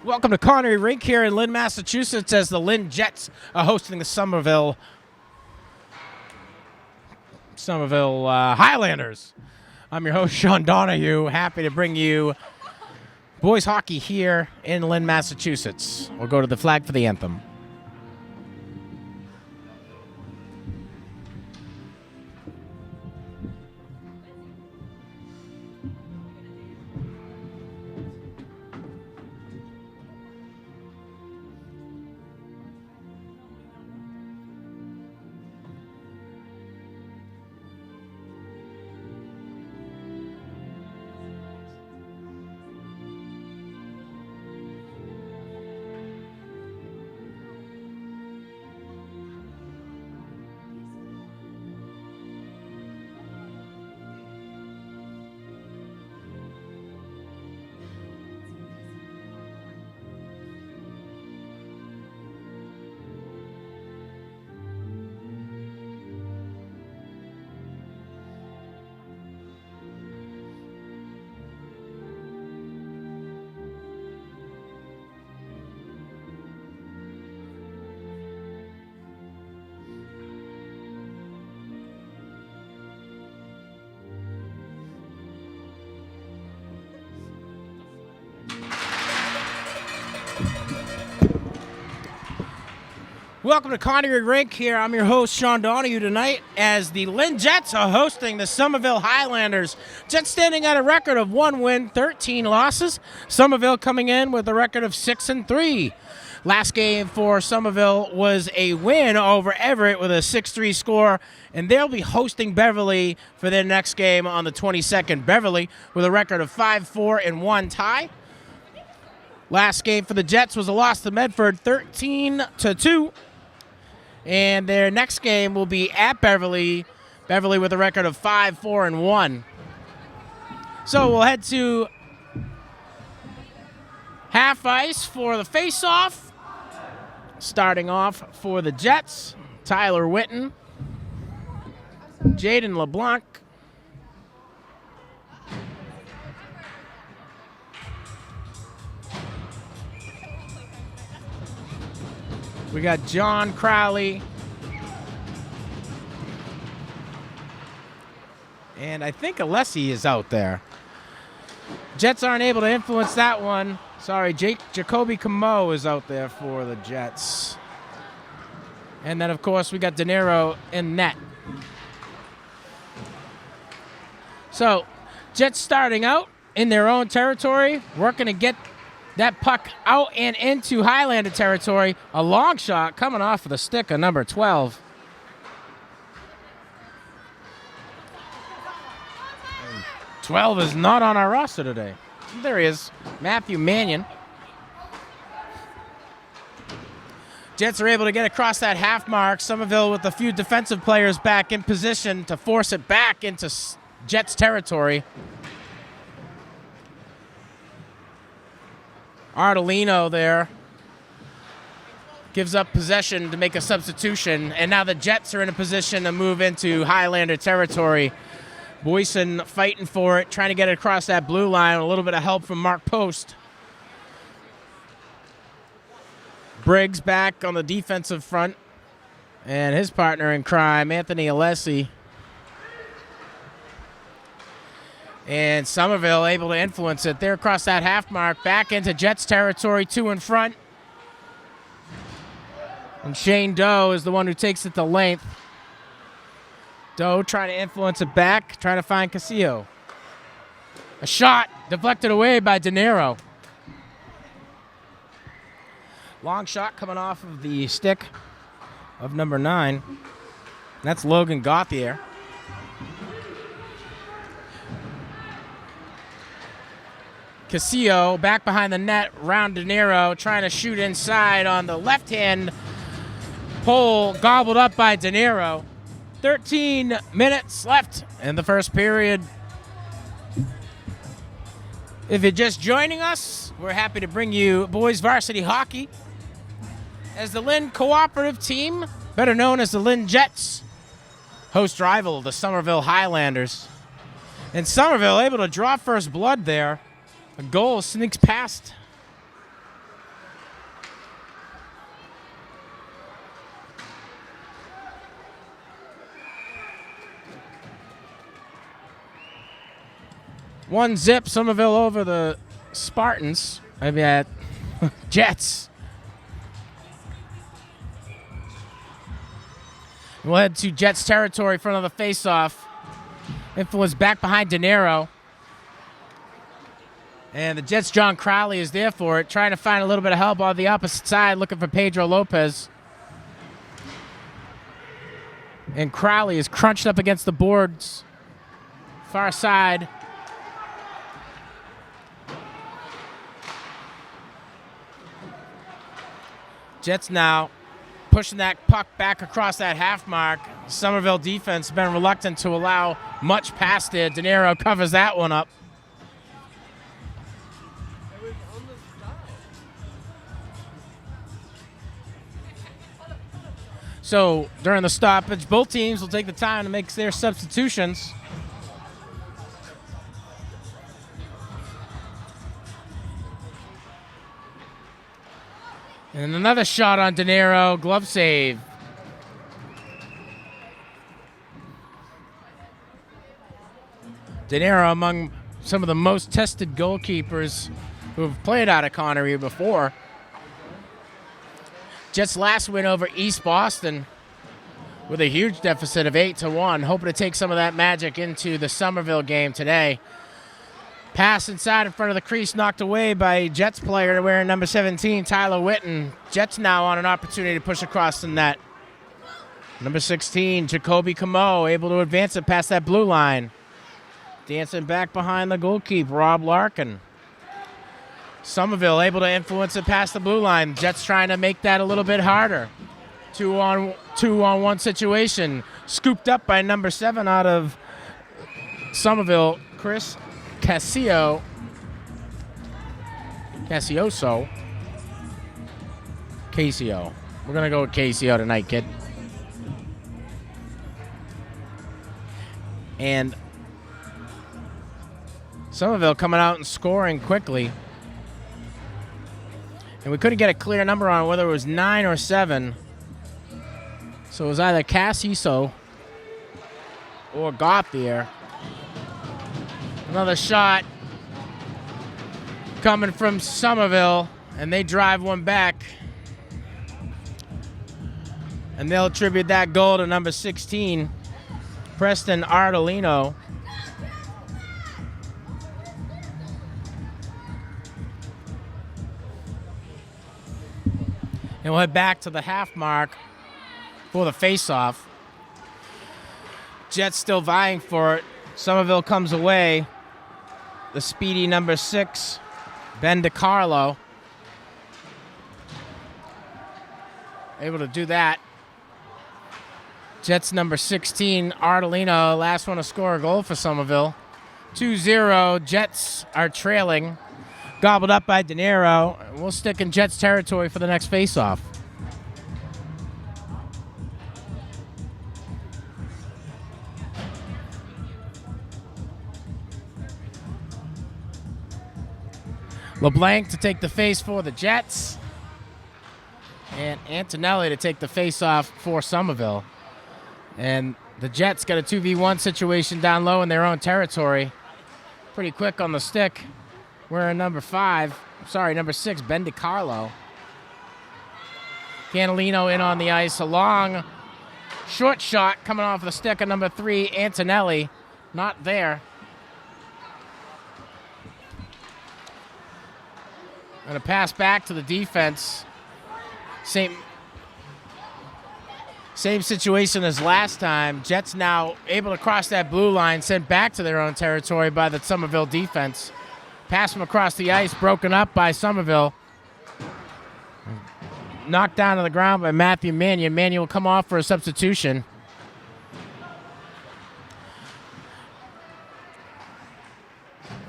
Welcome to Connery Rink here in Lynn, Massachusetts, as the Lynn Jets are hosting the Somerville Highlanders. I'm your host, Sean Donahue. Happy to bring you boys hockey here in Lynn, Massachusetts. We'll go to the flag for the anthem. Welcome to Connery Rink here. I'm your host, Sean Donahue, tonight as the Lynn Jets are hosting the Somerville Highlanders. Jets standing at a record of 1 win, 13 losses. Somerville coming in with a record of 6-3. Last game for Somerville was a win over Everett with a 6-3 score, and they'll be hosting Beverly for their next game on the 22nd. Beverly with a record of 5-4 and 1 tie. Last game for the Jets was a loss to Medford, 13-2. And their next game will be at Beverly. Beverly with a record of 5-4 and 1. So we'll head to half ice for the face-off. Starting off for the Jets, Tyler Witten, Jaden LeBlanc, we got John Crowley. And I think Alessi is out there. Jets aren't able to influence that one. Sorry, Jacoby Camo is out there for the Jets. And then, of course, we got De Niro in net. So, Jets starting out in their own territory, working to get that puck out and into Highlander territory. A long shot coming off of the stick of number 12. And 12 is not on our roster today. There he is, Matthew Mannion. Jets are able to get across that half mark. Somerville with a few defensive players back in position to force it back into Jets territory. Ardolino there gives up possession to make a substitution, and now the Jets are in a position to move into Highlander territory. Boyson fighting for it, trying to get it across that blue line. A little bit of help from Mark Post. Briggs back on the defensive front, and his partner in crime, Anthony Alessi. And Somerville able to influence it. They're across that half mark, back into Jets territory, 2 in front. And Shane Doe is the one who takes it to length. Doe trying to influence it back, trying to find Casillo. A shot deflected away by De Niro. Long shot coming off of the stick of number 9. That's Logan Gauthier. Casillo back behind the net, round De Niro, trying to shoot inside on the left-hand pole, gobbled up by De Niro. 13 minutes left in the first period. If you're just joining us, we're happy to bring you boys varsity hockey as the Lynn Cooperative Team, better known as the Lynn Jets, host rival the Somerville Highlanders. And Somerville able to draw first blood there. A goal sneaks past 1-0 Somerville over the Spartans. Jets. We'll head to Jets territory, front of the face-off. Influence back behind De Niro. And the Jets' John Crowley is there for it, trying to find a little bit of help on the opposite side, looking for Pedro Lopez. And Crowley is crunched up against the boards. Far side. Jets now pushing that puck back across that half mark. Somerville defense has been reluctant to allow much past it. De Niro covers that one up. So during the stoppage, both teams will take the time to make their substitutions. And another shot on De Niro, glove save. De Niro among some of the most tested goalkeepers who have played out of Connery before. Jets' last win over East Boston with a huge deficit of 8-1, hoping to take some of that magic into the Somerville game today. Pass inside in front of the crease, knocked away by Jets player wearing number 17, Tyler Witten. Jets now on an opportunity to push across the net. Number 16, Jacoby Camo, able to advance it past that blue line. Dancing back behind the goalkeeper, Rob Larkin. Somerville able to influence it past the blue line. Jets trying to make that a little bit harder. 2-on-1 situation. Scooped up by number 7 out of Somerville, Chris Casioso. Casio. We're going to go with Casio tonight, kid. And Somerville coming out and scoring quickly. And we couldn't get a clear number on whether it was 9 or 7. So it was either Cassiso or Gauthier. Another shot coming from Somerville, and they drive one back. And they'll attribute that goal to number 16, Preston Ardolino. And we'll head back to the half mark for the face-off. Jets still vying for it. Somerville comes away. The speedy number 6, Ben DiCarlo. Able to do that. Jets number 16, Ardolino, last one to score a goal for Somerville. 2-0, Jets are trailing. Gobbled up by De Niro. We'll stick in Jets territory for the next face-off. LeBlanc to take the face for the Jets. And Antonelli to take the face-off for Somerville. And the Jets got a 2v1 situation down low in their own territory. Pretty quick on the stick. Wearing number 6, Ben DiCarlo. Canalino in on the ice. A long, short shot coming off the stick of number 3, Antonelli. Not there. And a pass back to the defense. Same situation as last time. Jets now able to cross that blue line, sent back to their own territory by the Somerville defense. Pass from across the ice, broken up by Somerville. Knocked down to the ground by Matthew Mannion. Mannion will come off for a substitution.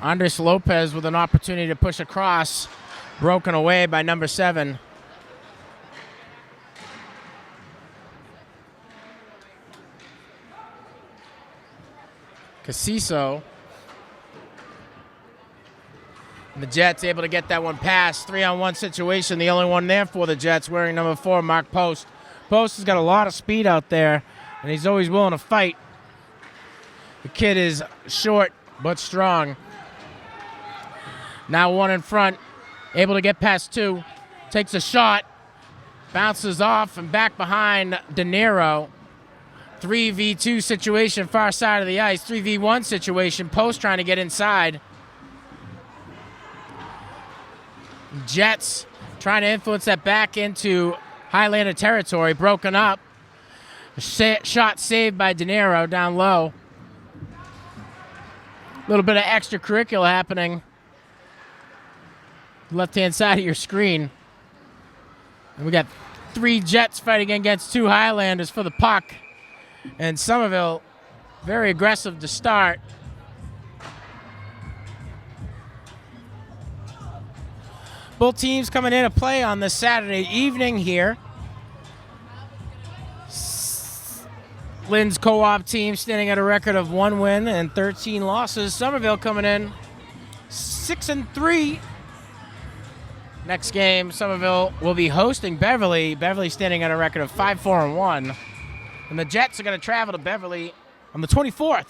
Andres Lopez with an opportunity to push across. Broken away by number 7. Casiso. And the Jets able to get that one past. 3-on-1 situation. The only one there for the Jets, wearing number 4, Mark Post. Post has got a lot of speed out there, and he's always willing to fight. The kid is short but strong. Now one in front, able to get past two. Takes a shot, bounces off and back behind De Niro. 3v2 situation, far side of the ice. 3v1 situation, Post trying to get inside. Jets trying to influence that back into Highlander territory, broken up. Shot saved by De Niro down low. A little bit of extracurricular happening. Left-hand side of your screen. And we got 3 Jets fighting against 2 Highlanders for the puck. And Somerville very aggressive to start. Both teams coming in to play on this Saturday evening here. Lynn's co-op team standing at a record of 1 win and 13 losses. Somerville coming in 6-3. Next game, Somerville will be hosting Beverly. Beverly standing at a record of 5-4-1. And the Jets are going to travel to Beverly on the 24th.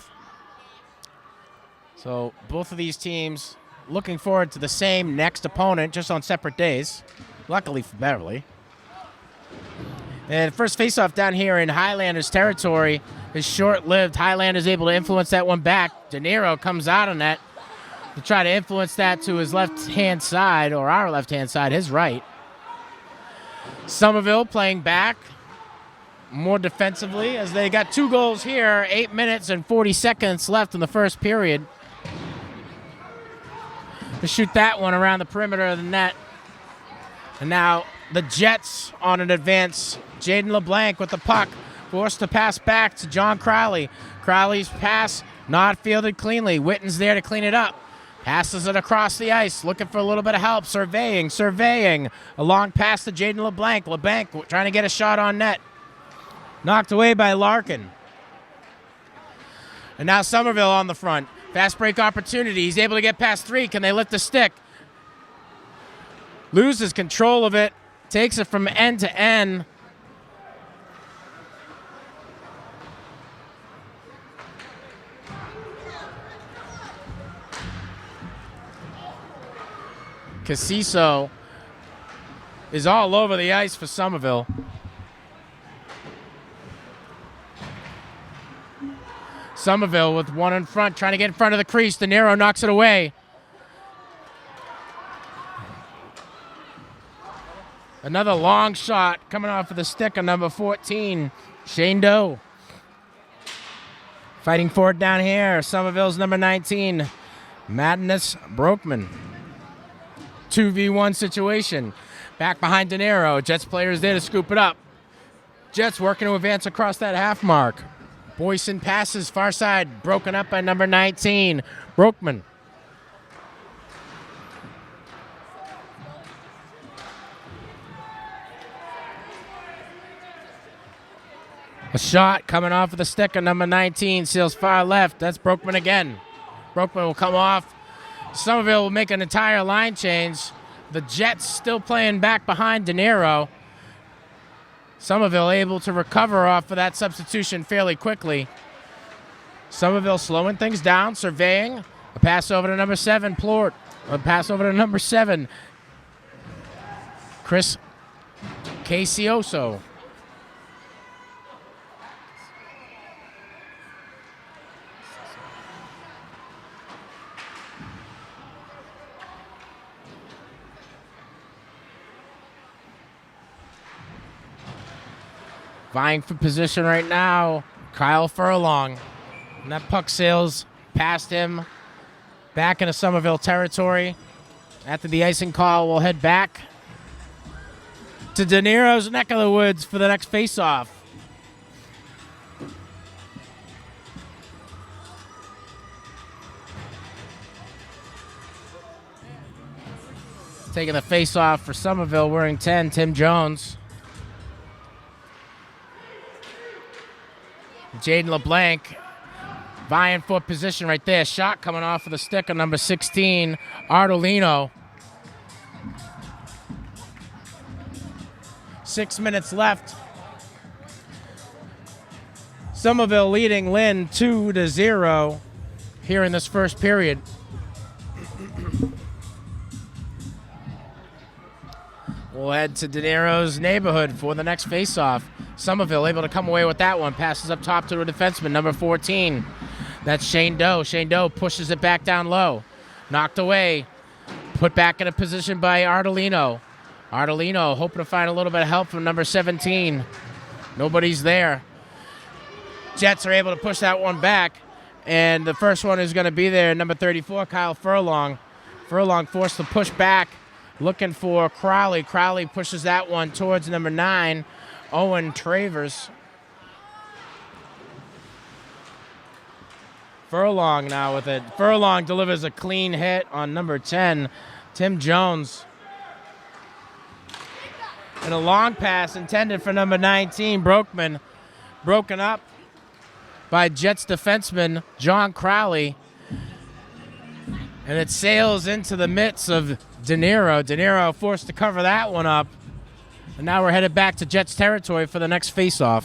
So both of these teams looking forward to the same next opponent, just on separate days, luckily for Beverly. And first faceoff down here in Highlanders territory is short-lived. Highlanders able to influence that one back. De Niro comes out on that to try to influence that to his left-hand side, or our left-hand side, his right. Somerville playing back more defensively as they got 2 goals here, 8 minutes and 40 seconds left in the first period. To shoot that one around the perimeter of the net. And now the Jets on an advance. Jaden LeBlanc with the puck, forced to pass back to John Crowley. Crowley's pass not fielded cleanly. Witten's there to clean it up. Passes it across the ice, looking for a little bit of help. Surveying. A long pass to Jaden LeBlanc. LeBlanc trying to get a shot on net. Knocked away by Larkin. And now Somerville on the front. Fast break opportunity. He's able to get past 3. Can they lift the stick? Loses control of it. Takes it from end to end. Casiso is all over the ice for Somerville. Somerville with one in front, trying to get in front of the crease. De Niro knocks it away. Another long shot coming off of the stick of number 14, Shane Doe. Fighting for it down here, Somerville's number 19, Madness Brokeman. 2v1 situation. Back behind De Niro. Jets players there to scoop it up. Jets working to advance across that half mark. Boyson passes far side, broken up by number 19, Brokeman. A shot coming off of the stick of number 19, seals far left. That's Brokeman again. Brokeman will come off. Somerville will make an entire line change. The Jets still playing back behind De Niro. Somerville able to recover off of that substitution fairly quickly. Somerville slowing things down, surveying. A pass over to number 7, Plort. A pass over to number 7, Chris Casioso. Vying for position right now, Kyle Furlong. And that puck sails past him, back into Somerville territory. After the icing call, we'll head back to De Niro's neck of the woods for the next faceoff. Taking the faceoff for Somerville, wearing 10, Tim Jones. Jaden LeBlanc vying for position right there. Shot coming off of the stick of number 16, Ardolino. 6 minutes left. Somerville leading Lynn 2-0 here in this first period. We'll head to De Niro's neighborhood for the next faceoff. Somerville able to come away with that one. Passes up top to a defenseman, number 14. That's Shane Doe. Shane Doe pushes it back down low. Knocked away. Put back in a position by Ardolino. Ardolino hoping to find a little bit of help from number 17. Nobody's there. Jets are able to push that one back. And the first one is going to be there, number 34, Kyle Furlong. Furlong forced to push back, looking for Crowley. Crowley pushes that one towards number 9, Owen Travers. Furlong now with it. Furlong delivers a clean hit on number 10, Tim Jones. And a long pass intended for number 19, Broken up by Jets defenseman John Crowley. And it sails into the midst of De Niro. De Niro forced to cover that one up. And now we're headed back to Jets territory for the next faceoff.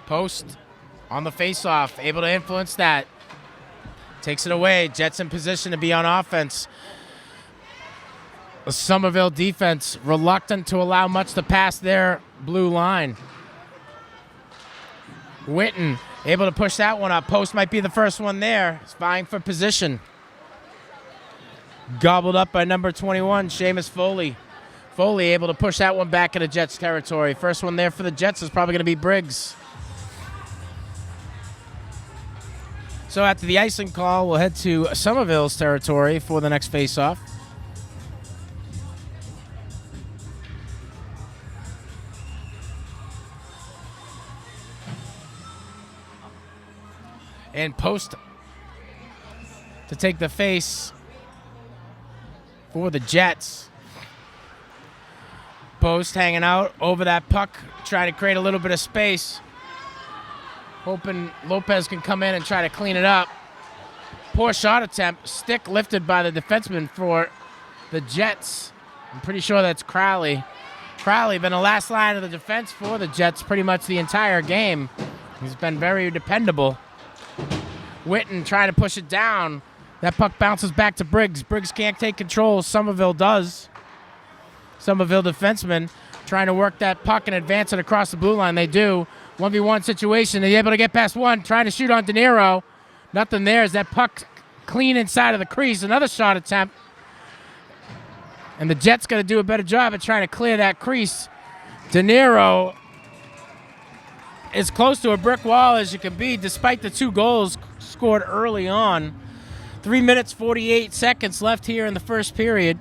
Post on the faceoff, able to influence that. Takes it away. Jets in position to be on offense. The Somerville defense reluctant to allow much to pass their blue line. Witten able to push that one up. Post might be the first one there. He's vying for position. Gobbled up by number 21, Seamus Foley. Foley able to push that one back into Jets territory. First one there for the Jets is probably going to be Briggs. So after the icing call, we'll head to Somerville's territory for the next faceoff. And Post to take the face for the Jets. Post hanging out over that puck, trying to create a little bit of space. Hoping Lopez can come in and try to clean it up. Poor shot attempt. Stick lifted by the defenseman for the Jets. I'm pretty sure that's Crowley. Crowley been the last line of the defense for the Jets pretty much the entire game. He's been very dependable. Witten trying to push it down. That puck bounces back to Briggs. Briggs can't take control. Somerville does. Somerville defenseman trying to work that puck and advance it across the blue line. They do. 1v1 situation. They're able to get past one. Trying to shoot on De Niro. Nothing there. Is that puck clean inside of the crease. Another shot attempt. And the Jets got to do a better job at trying to clear that crease. De Niro is close to a brick wall as you can be, despite the 2 goals scored early on. 3 minutes, 48 seconds left here in the first period.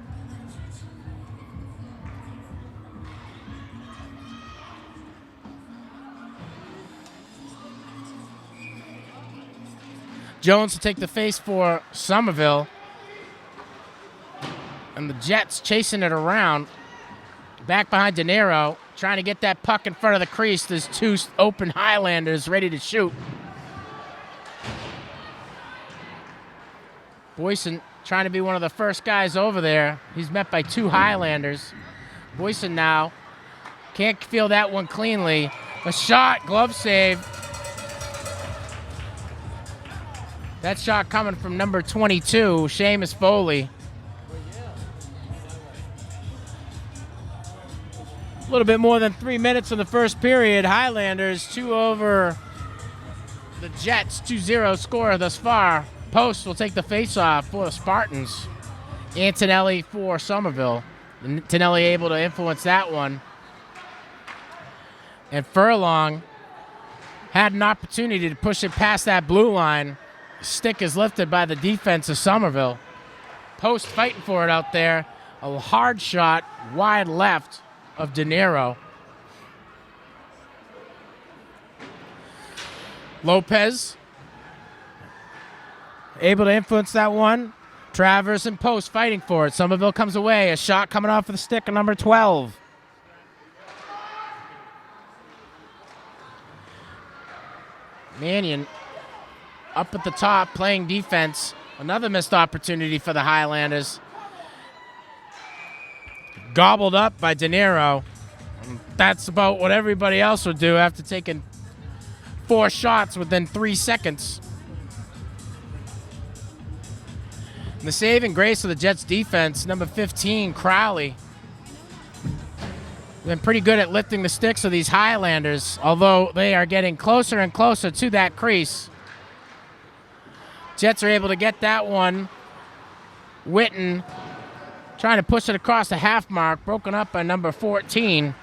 Jones to take the face for Somerville. And the Jets chasing it around. Back behind De Niro, trying to get that puck in front of the crease. There's 2 open Highlanders ready to shoot. Boyson trying to be one of the first guys over there. He's met by 2 Highlanders. Boyson now can't feel that one cleanly. A shot, glove save. That shot coming from number 22, Seamus Foley. A little bit more than 3 minutes of the first period. Highlanders 2 over the Jets. 2-0 score thus far. Post will take the face-off for the Spartans. Antonelli for Somerville. Antonelli able to influence that one. And Furlong had an opportunity to push it past that blue line. Stick is lifted by the defense of Somerville. Post fighting for it out there. A hard shot wide left of De Niro. Lopez able to influence that one. Travers and Post fighting for it. Somerville comes away. A shot coming off of the stick of number 12. Mannion up at the top playing defense. Another missed opportunity for the Highlanders. Gobbled up by De Niro. That's about what everybody else would do after taking 4 shots within 3 seconds. And the saving grace of the Jets defense, number 15, Crowley. Been pretty good at lifting the sticks of these Highlanders, although they are getting closer and closer to that crease. Jets are able to get that one. Witten trying to push it across the half mark, broken up by number 14,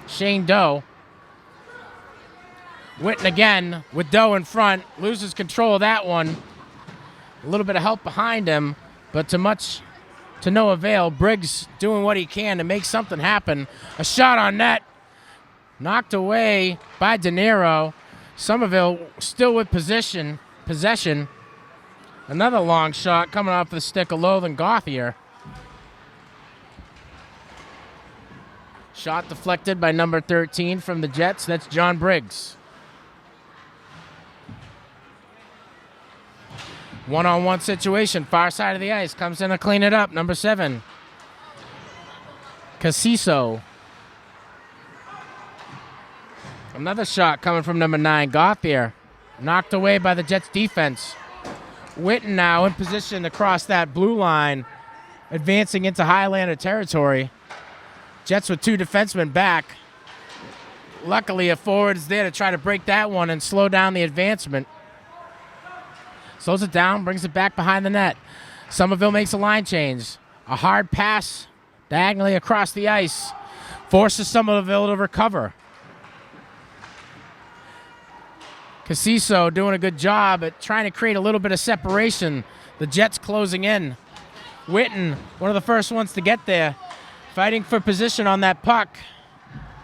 Shane Doe. Witten again with Doe in front, loses control of that one. A little bit of help behind him, but to no avail. Briggs doing what he can to make something happen. A shot on net, knocked away by De Niro. Somerville still with possession. Another long shot coming off the stick of Lothar Gauthier. Shot deflected by number 13 from the Jets. That's John Briggs. One-on-one situation, far side of the ice. Comes in to clean it up, number 7. Casiso. Another shot coming from number 9, Gauthier. Knocked away by the Jets defense. Witten now in position to cross that blue line, advancing into Highlander territory. Jets with 2 defensemen back. Luckily, a forward is there to try to break that one and slow down the advancement. Slows it down, brings it back behind the net. Somerville makes a line change. A hard pass diagonally across the ice. Forces Somerville to recover. Casiso doing a good job at trying to create a little bit of separation. The Jets closing in. Witten, one of the first ones to get there. Fighting for position on that puck.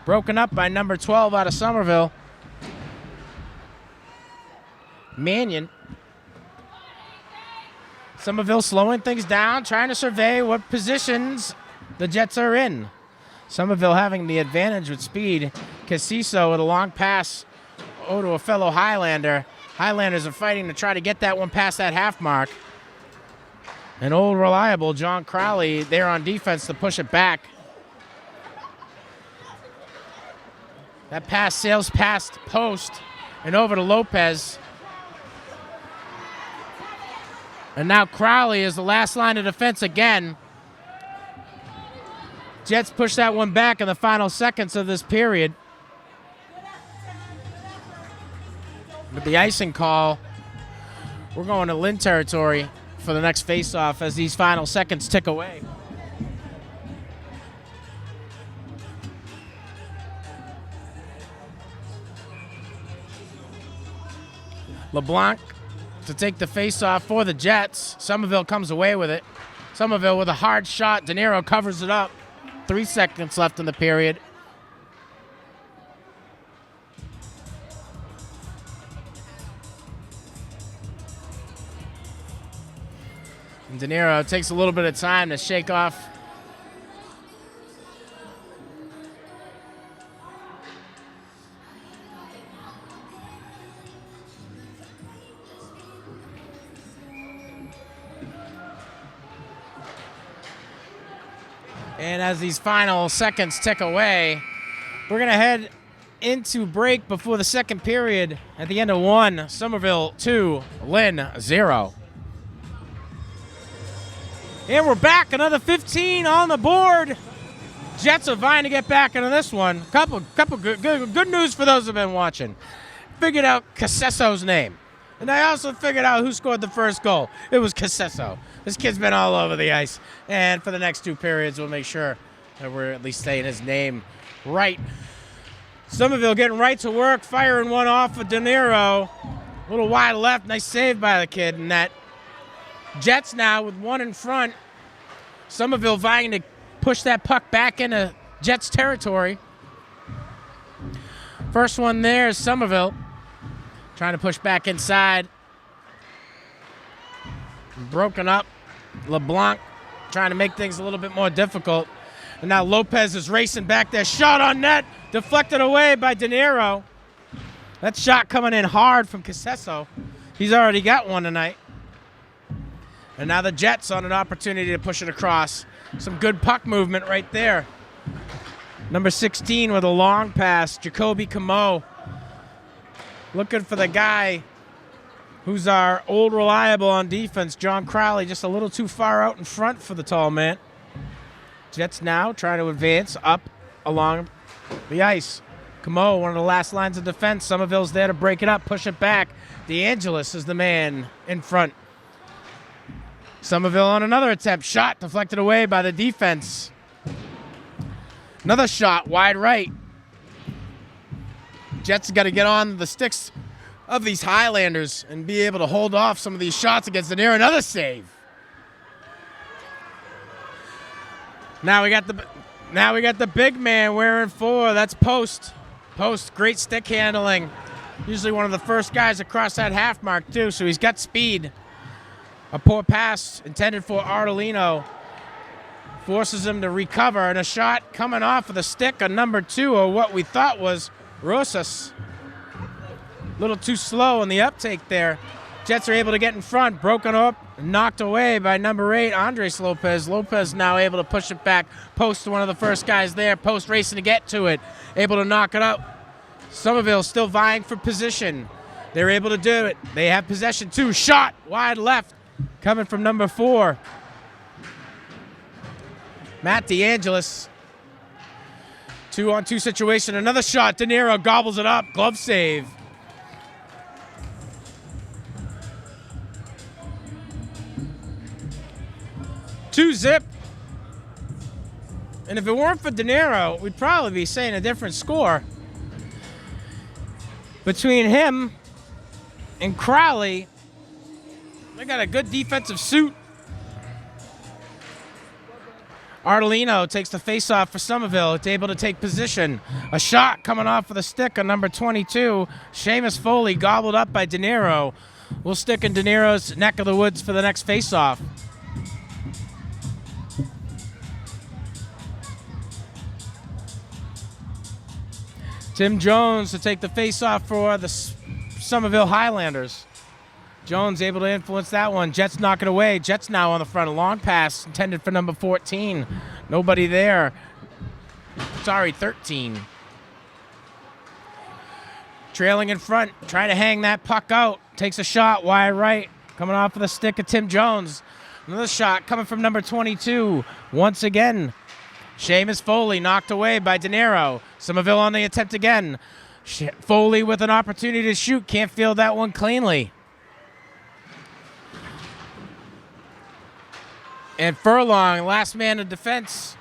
Broken up by number 12 out of Somerville. Mannion. Somerville slowing things down, trying to survey what positions the Jets are in. Somerville having the advantage with speed. Casiso with a long pass to a fellow Highlander. Highlanders are fighting to try to get that one past that half mark. And old reliable John Crowley there on defense to push it back. That pass sails past post and over to Lopez. And now Crowley is the last line of defense again. Jets push that one back in the final seconds of this period. With the icing call, we're going to Lynn territory for the next faceoff as these final seconds tick away. LeBlanc to take the faceoff for the Jets. Somerville comes away with it. Somerville with a hard shot. De Niro covers it up. 3 seconds left in the period. And De Niro takes a little bit of time to shake off And as these final seconds tick away, we're going to head into break before the second period. At the end of 1, Somerville 2, Lynn 0. And we're back, another 15 on the board. Jets are vying to get back into this one. Couple good news for those who've been watching. Figured out Casesso's name. And I also figured out who scored the first goal. It was Casesso. This kid's been all over the ice. And for the next 2 periods, we'll make sure that we're at least saying his name right. Somerville getting right to work, firing one off of De Niro. A little wide left, nice save by the kid in net. Jets now with 1 in front. Somerville vying to push that puck back into Jets territory. First one there is Somerville. Trying to push back inside. Broken up. LeBlanc trying to make things a little bit more difficult. And now Lopez is racing back there. Shot on net. Deflected away by De Niro. That shot coming in hard from Casesso. He's already got one tonight. And now the Jets on an opportunity to push it across. Some good puck movement right there. Number 16 with a long pass, Jacoby Camo. looking for the guy who's our old reliable on defense, John Crowley, just a little too far out in front for the tall man. Jets now trying to advance up along the ice. Camo, one of the last lines of defense. Somerville's there to break it up, push it back. DeAngelis is the man in front. Somerville on another attempt. Shot deflected away by the defense. Another shot, wide right. Jets got to get on the sticks of these Highlanders and be able to hold off some of these shots against the near. Another save. Now we got the big man wearing 4. That's Post. Post, great stick handling. Usually one of the first guys across that half mark too, so he's got speed. A poor pass intended for Artolino. Forces him to recover, and a shot coming off of the stick of number 2, or what we thought was Rosas. A little too slow in the uptake there. Jets are able to get in front, broken up, knocked away by number 8, Andres Lopez. Lopez now able to push it back. Post to one of the first guys there. Post racing to get to it. Able to knock it out. Somerville still vying for position. They're able to do it. They have possession too. Shot wide left coming from number 4. Matt DeAngelis. 2-on-2 situation. Another shot. De Niro gobbles it up. Glove save. Two-zip. And if it weren't for De Niro, we'd probably be saying a different score. Between him and Crowley, they got a good defensive suit. Artolino takes the faceoff for Somerville. It's able to take position. A shot coming off of the stick on number 22. Seamus Foley gobbled up by De Niro. We'll stick in De Niro's neck of the woods for the next faceoff. Tim Jones to take the faceoff for the Somerville Highlanders. Jones able to influence that one. Jets knock it away. Jets now on the front. A long pass intended for number 14. Nobody there. Sorry, 13. Trailing in front. Trying to hang that puck out. Takes a shot wide right. Coming off of the stick of Tim Jones. Another shot coming from number 22. Once again, Seamus Foley knocked away by De Niro. Somerville on the attempt again. Foley with an opportunity to shoot. Can't field that one cleanly. And Furlong, last man of defense,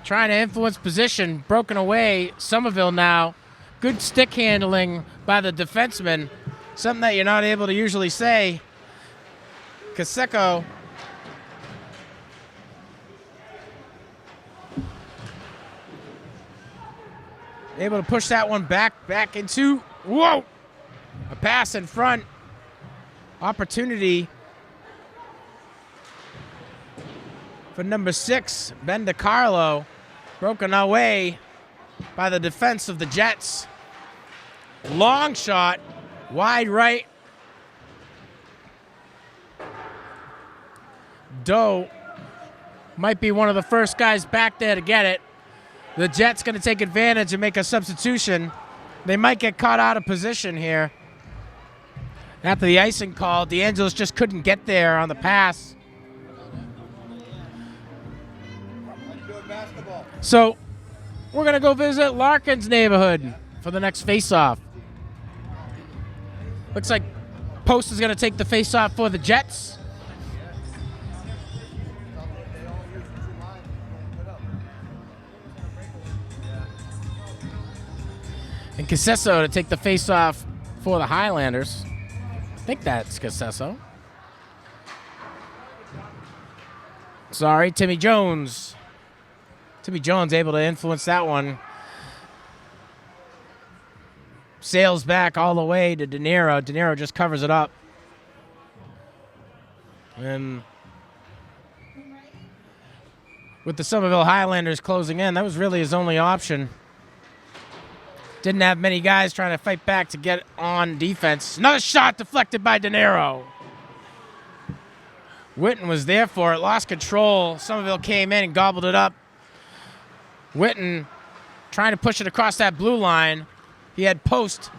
trying to influence position. Broken away. Somerville now. Good stick handling by the defenseman. Something that you're not able to usually say. Kaseko able to push that one back into, whoa! A pass in front. Opportunity for number 6, Ben DiCarlo. Broken away by the defense of the Jets. Long shot, wide right. Doe might be one of the first guys back there to get it. The Jets going to take advantage and make a substitution. They might get caught out of position here. After the icing call, DeAngelis just couldn't get there on the pass. So we're going to go visit Larkin's neighborhood for the next face-off. Looks like Post is going to take the face-off for the Jets. And Casesso to take the face-off for the Highlanders. I think that's Casesso. Sorry, Timmy Jones. Timmy Jones able to influence that one. Sails back all the way to De Niro. De Niro just covers it up. And with the Somerville Highlanders closing in, that was really his only option. Didn't have many guys trying to fight back to get on defense. Another shot deflected by De Niro. Witten was there for it, lost control. Somerville came in and gobbled it up. Witten trying to push it across that blue line. He had Post.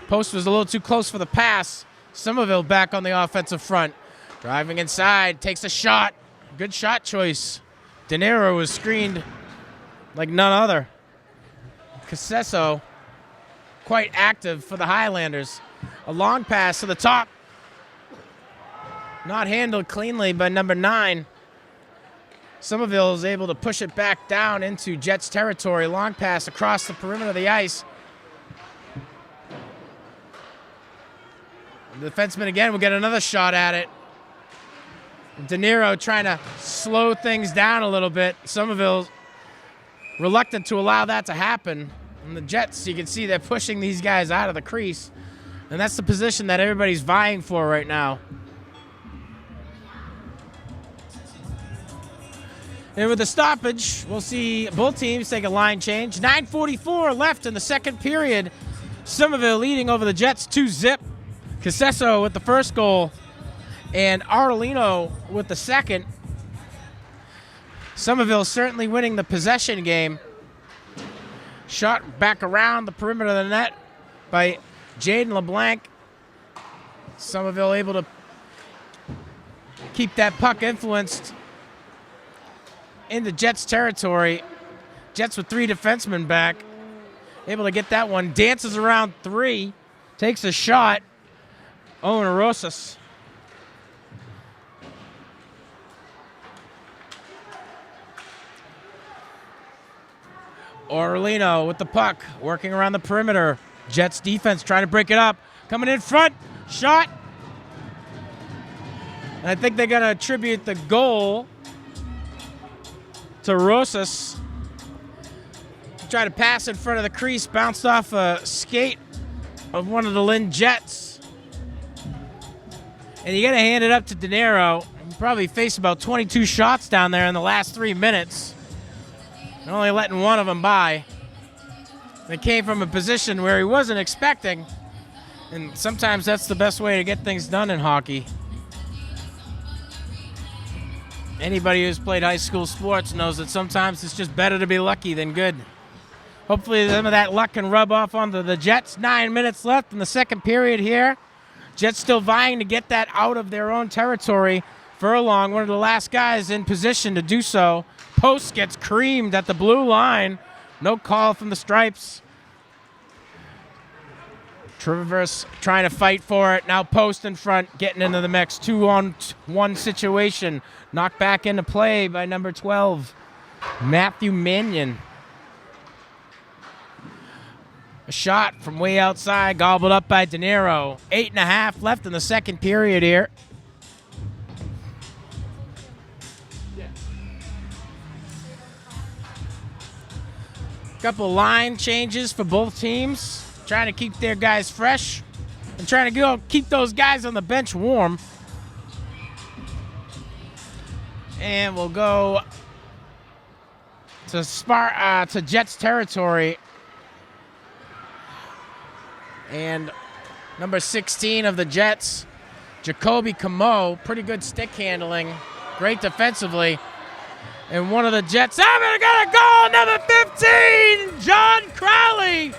Post was a little too close for the pass. Somerville back on the offensive front. Driving inside, takes a shot. Good shot choice. De Niro was screened like none other. Casesso, quite active for the Highlanders. A long pass to the top. Not handled cleanly by number 9. Somerville is able to push it back down into Jets territory. Long pass across the perimeter of the ice. The defenseman again will get another shot at it. De Niro trying to slow things down a little bit. Somerville reluctant to allow that to happen. And the Jets, you can see they're pushing these guys out of the crease. And that's the position that everybody's vying for right now. And with the stoppage, we'll see both teams take a line change. 9:44 left in the second period. Somerville leading over the Jets 2-0. Casesso with the first goal and Artolino with the second. Somerville certainly winning the possession game. Shot back around the perimeter of the net by Jaden LeBlanc. Somerville able to keep that puck influenced into Jets territory. Jets with 3 defensemen back. Able to get that one. Dances around 3. Takes a shot. Owen Rosas. Orlino with the puck, working around the perimeter. Jets defense trying to break it up. Coming in front. Shot. And I think they're going to attribute the goal to Rosas. Tried to pass in front of the crease. Bounced off a skate of one of the Lynn Jets. And you got to hand it up to De Niro. He probably faced about 22 shots down there in the last 3 minutes. And only letting one of them by. They came from a position where he wasn't expecting. And sometimes that's the best way to get things done in hockey. Anybody who's played high school sports knows that sometimes it's just better to be lucky than good. Hopefully some of that luck can rub off onto the Jets. 9 minutes left in the second period here. Jets still vying to get that out of their own territory. Furlong, one of the last guys in position to do so. Post gets creamed at the blue line. No call from the Stripes. Traverse trying to fight for it. Now Post in front, getting into the mix. 2-on-1 situation. Knocked back into play by number 12, Matthew Mannion. A shot from way outside, gobbled up by De Niro. 8.5 left in the second period here. Couple line changes for both teams. Trying to keep their guys fresh and trying to keep those guys on the bench warm. And we'll go to Jets territory. And number 16 of the Jets, Jacoby Camo, pretty good stick handling, great defensively. And one of the Jets, they're gonna go, number 15, John Crowley.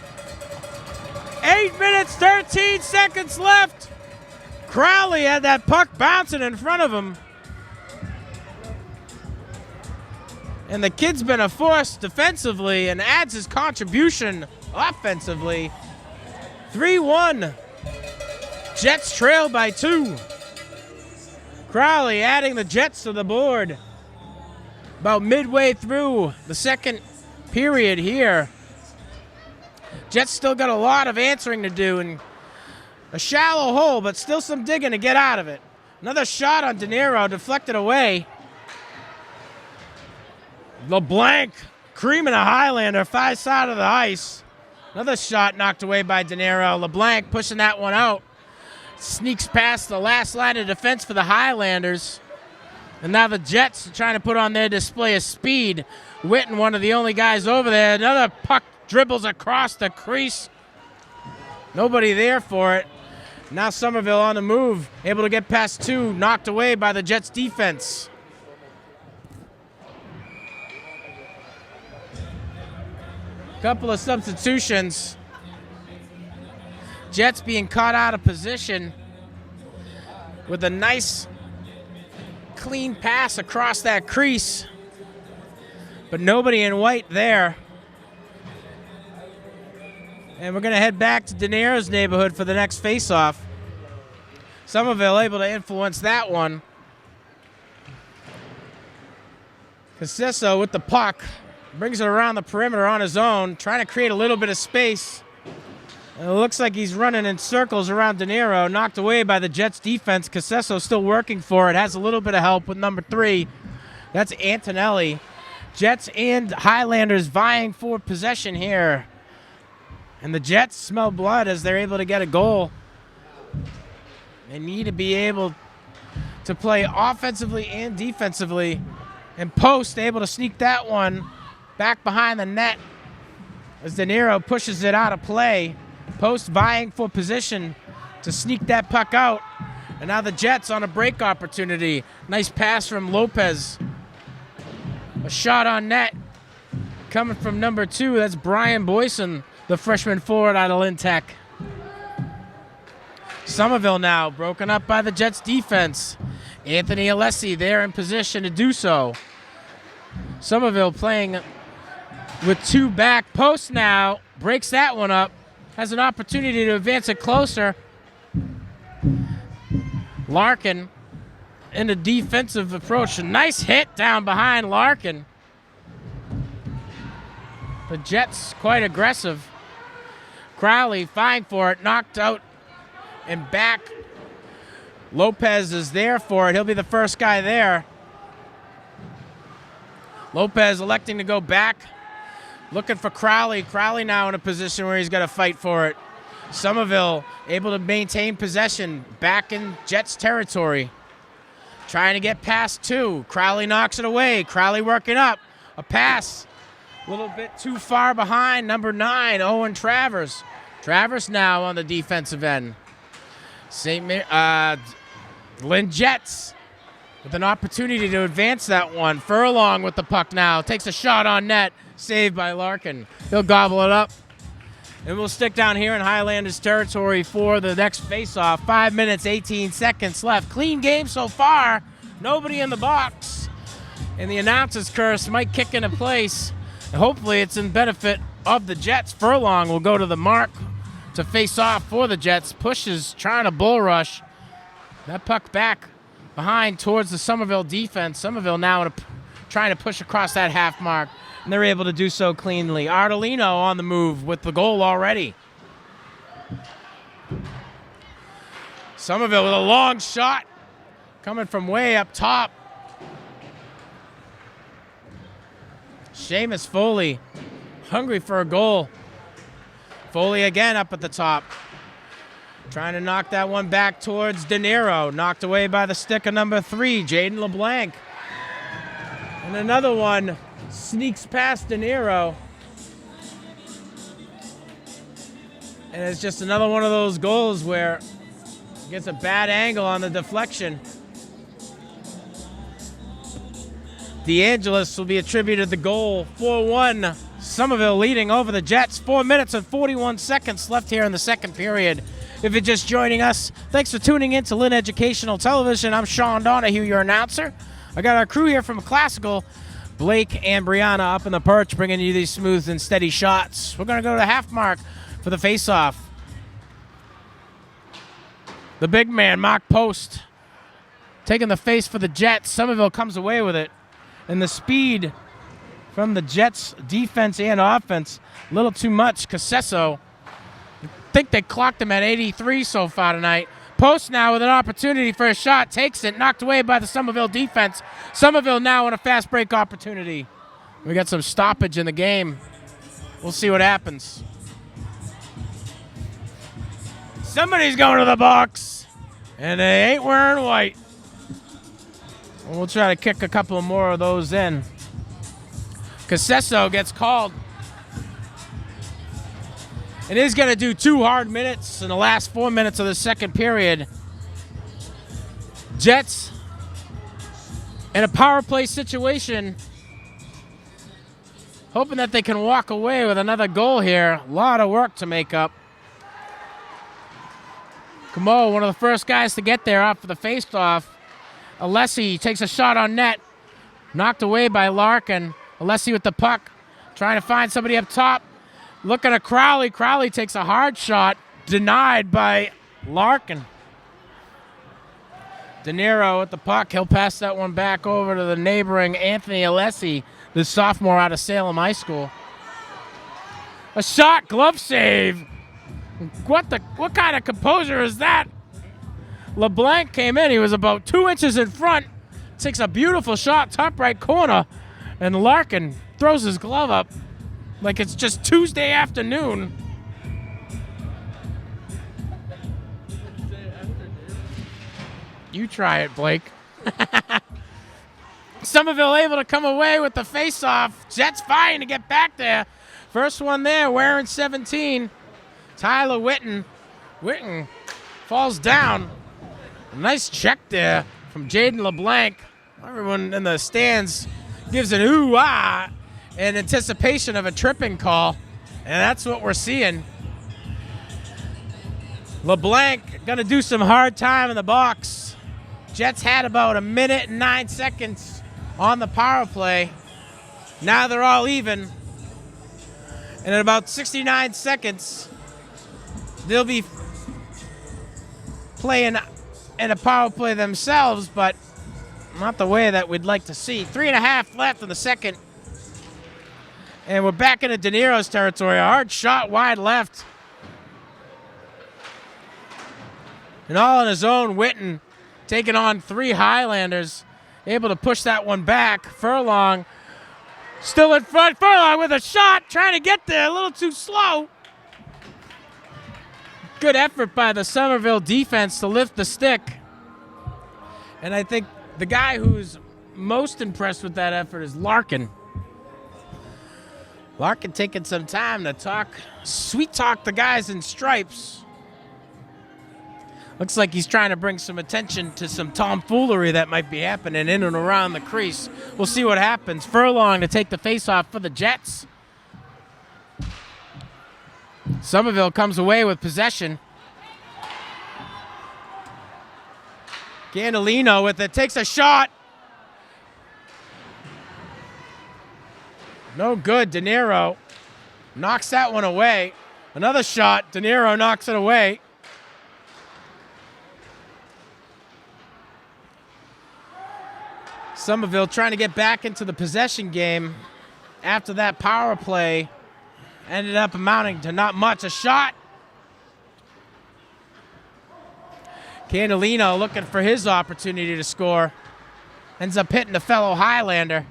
8 minutes, 13 seconds left. Crowley had that puck bouncing in front of him. And the kid's been a force defensively and adds his contribution offensively. 3-1. Jets trail by 2. Crowley adding the Jets to the board. About midway through the second period here. Jets still got a lot of answering to do and a shallow hole, but still some digging to get out of it. Another shot on De Niro, deflected away. LeBlanc creaming a Highlander, far side of the ice. Another shot knocked away by De Niro. LeBlanc pushing that one out. Sneaks past the last line of defense for the Highlanders. And now the Jets are trying to put on their display of speed. Witten, one of the only guys over there. Another puck dribbles across the crease. Nobody there for it. Now Somerville on the move. Able to get past 2. Knocked away by the Jets defense. Couple of substitutions. Jets being caught out of position with a nice clean pass across that crease, but nobody in white there. And we're going to head back to De Niro's neighborhood for the next faceoff. Somerville able to influence that one. Casesso with the puck brings it around the perimeter on his own, trying to create a little bit of space. And it looks like he's running in circles around De Niro, knocked away by the Jets defense. Casesso still working for it, has a little bit of help with number 3. That's Antonelli. Jets and Highlanders vying for possession here. And the Jets smell blood as they're able to get a goal. They need to be able to play offensively and defensively. And Post able to sneak that one back behind the net as De Niro pushes it out of play. Post vying for position to sneak that puck out. And now the Jets on a break opportunity. Nice pass from Lopez. A shot on net coming from number 2. That's Brian Boyson, the freshman forward out of Lynn Tech. Somerville now broken up by the Jets defense. Anthony Alessi there in position to do so. Somerville playing with 2 back. Post now breaks that one up. Has an opportunity to advance it closer. Larkin in a defensive approach. A nice hit down behind Larkin. The Jets quite aggressive. Crowley vying for it, knocked out and back. Lopez is there for it. He'll be the first guy there. Lopez electing to go back, looking for Crowley. Crowley now in a position where he's got to fight for it. Somerville able to maintain possession back in Jets territory. Trying to get past 2. Crowley knocks it away. Crowley working up. A pass. A little bit too far behind. Number 9, Owen Travers. Travers now on the defensive end. Lynn Jets with an opportunity to advance that one. Furlong with the puck now. Takes a shot on net. Saved by Larkin. He'll gobble it up. And we'll stick down here in Highlanders territory for the next faceoff. 5 minutes, 18 seconds left. Clean game so far. Nobody in the box. And the announcer's curse might kick into place. And hopefully it's in benefit of the Jets. Furlong will go to the mark to face off for the Jets. Pushes, trying to bull rush. That puck back behind towards the Somerville defense. Somerville now trying to push across that half mark. And they're able to do so cleanly. Ardolino on the move with the goal already. Somerville with a long shot coming from way up top. Seamus Foley hungry for a goal. Foley again up at the top. Trying to knock that one back towards De Niro. Knocked away by the stick of number 3, Jaden LeBlanc. And another one sneaks past De Niro. And it's just another one of those goals where he gets a bad angle on the deflection. DeAngelis will be attributed the goal. 4-1. Somerville leading over the Jets. 4 minutes and 41 seconds left here in the second period. If you're just joining us, thanks for tuning in to Lynn Educational Television. I'm Sean Donahue, your announcer. I got our crew here from Classical, Blake and Brianna up in the perch, bringing you these smooth and steady shots. We're going to go to the half mark for the faceoff. The big man, Mark Post, taking the face for the Jets. Somerville comes away with it. And the speed from the Jets' defense and offense, a little too much. Casesso, I think they clocked him at 83 so far tonight. Post now with an opportunity for a shot, takes it, knocked away by the Somerville defense. Somerville now in a fast break opportunity. We got some stoppage in the game. We'll see what happens. Somebody's going to the box, and they ain't wearing white. We'll try to kick a couple more of those in. Casesso gets called. It is going to do 2 hard minutes in the last 4 minutes of the second period. Jets in a power play situation, hoping that they can walk away with another goal here. A lot of work to make up. Camo, one of the first guys to get there off of the faceoff. Alessi takes a shot on net. Knocked away by Larkin. Alessi with the puck. Trying to find somebody up top. Looking at Crowley. Crowley takes a hard shot. Denied by Larkin. De Niro with the puck. He'll pass that one back over to the neighboring Anthony Alessi, the sophomore out of Salem High School. A shot, glove save. What kind of composure is that? LeBlanc came in. He was about 2 inches in front. Takes a beautiful shot, top right corner. And Larkin throws his glove up like it's just Tuesday afternoon. You try it, Blake. Somerville able to come away with the face-off. Jets fighting to get back there. First one there, wearing 17. Tyler Witten. Witten falls down. A nice check there from Jaden LeBlanc. Everyone in the stands gives an ooh-ah in anticipation of a tripping call. And that's what we're seeing. LeBlanc going to do some hard time in the box. Jets had about 1 minute and 9 seconds on the power play. Now they're all even. And in about 69 seconds, they'll be playing in a power play themselves, but not the way that we'd like to see. 3.5 left in the second. And we're back into De Niro's territory. A hard shot wide left. And all on his own, Witten taking on 3 Highlanders. Able to push that one back. Furlong still in front. Furlong with a shot. Trying to get there. A little too slow. Good effort by the Somerville defense to lift the stick. And I think the guy who's most impressed with that effort is Larkin. Larkin taking some time to sweet talk the guys in stripes. Looks like he's trying to bring some attention to some tomfoolery that might be happening in and around the crease. We'll see what happens. Furlong to take the faceoff for the Jets. Somerville comes away with possession. Gandolino with it, takes a shot. No good, De Niro knocks that one away. Another shot, De Niro knocks it away. Somerville trying to get back into the possession game after that power play ended up amounting to not much. A shot. Candolino looking for his opportunity to score. Ends up hitting a fellow Highlander.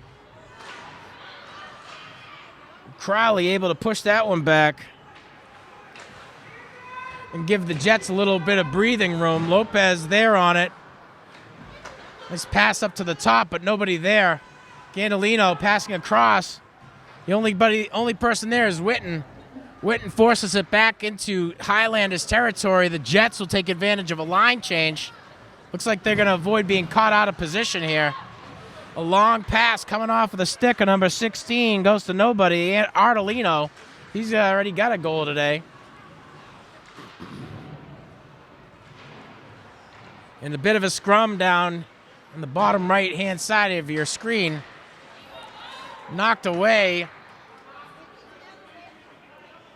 Crowley able to push that one back and give the Jets a little bit of breathing room. Lopez there on it. Nice pass up to the top, but nobody there. Gandolino passing across. The only person there is Witten. Witten forces it back into Highlanders territory. The Jets will take advantage of a line change. Looks like they're going to avoid being caught out of position here. A long pass coming off of the stick of number 16 goes to nobody. Artolino, he's already got a goal today. And a bit of a scrum down on the bottom right-hand side of your screen. Knocked away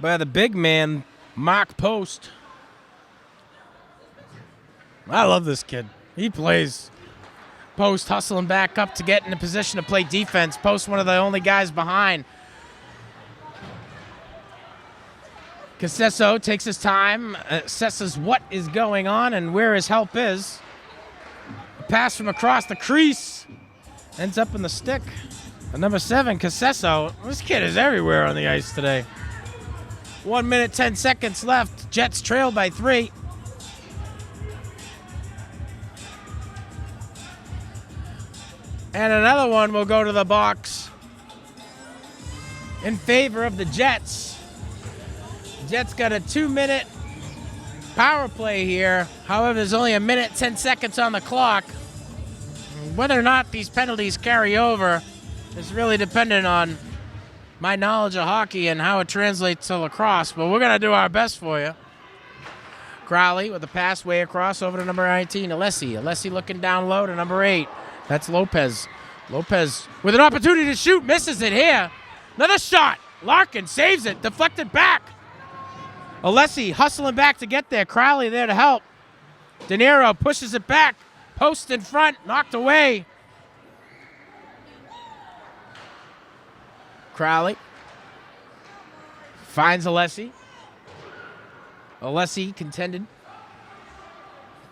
by the big man, Mark Post. I love this kid. He plays. Post hustling back up to get in a position to play defense. Post one of the only guys behind. Casesso takes his time, assesses what is going on and where his help is. A pass from across the crease. Ends up in the stick. And number 7, Casesso. This kid is everywhere on the ice today. 1 minute, 10 seconds left. Jets trail by 3. And another one will go to the box in favor of the Jets. Jets got a 2-minute power play here. However, there's only 1 minute, 10 seconds on the clock. Whether or not these penalties carry over is really dependent on my knowledge of hockey and how it translates to lacrosse, but we're going to do our best for you. Crowley with a pass way across over to number 19, Alessi. Alessi looking down low to number 8. That's Lopez. Lopez with an opportunity to shoot, misses it here. Another shot. Larkin saves it, deflected back. Alessi hustling back to get there. Crowley there to help. De Niro pushes it back. Post in front, knocked away. Crowley finds Alessi. Alessi contended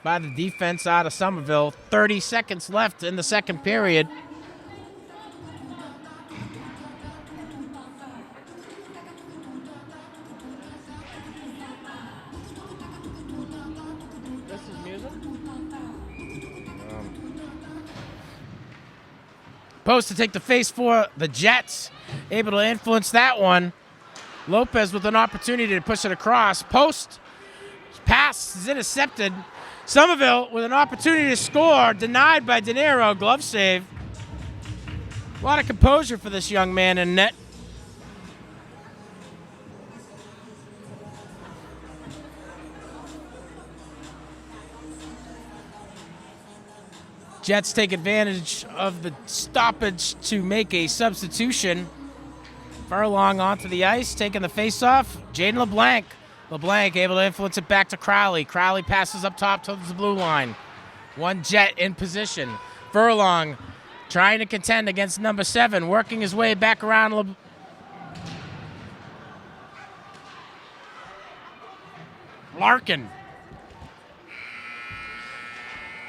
by the defense out of Somerville. 30 seconds left in the second period. This is music? Post to take the face for the Jets. Able to influence that one. Lopez with an opportunity to push it across. Post pass is intercepted. Somerville with an opportunity to score. Denied by De Niro. Glove save. A lot of composure for this young man in net. Jets take advantage of the stoppage to make a substitution. Furlong onto the ice, taking the face-off. Jaden LeBlanc. LeBlanc able to influence it back to Crowley. Crowley passes up top towards the blue line. One Jet in position. Furlong trying to contend against number 7, working his way back around. Larkin.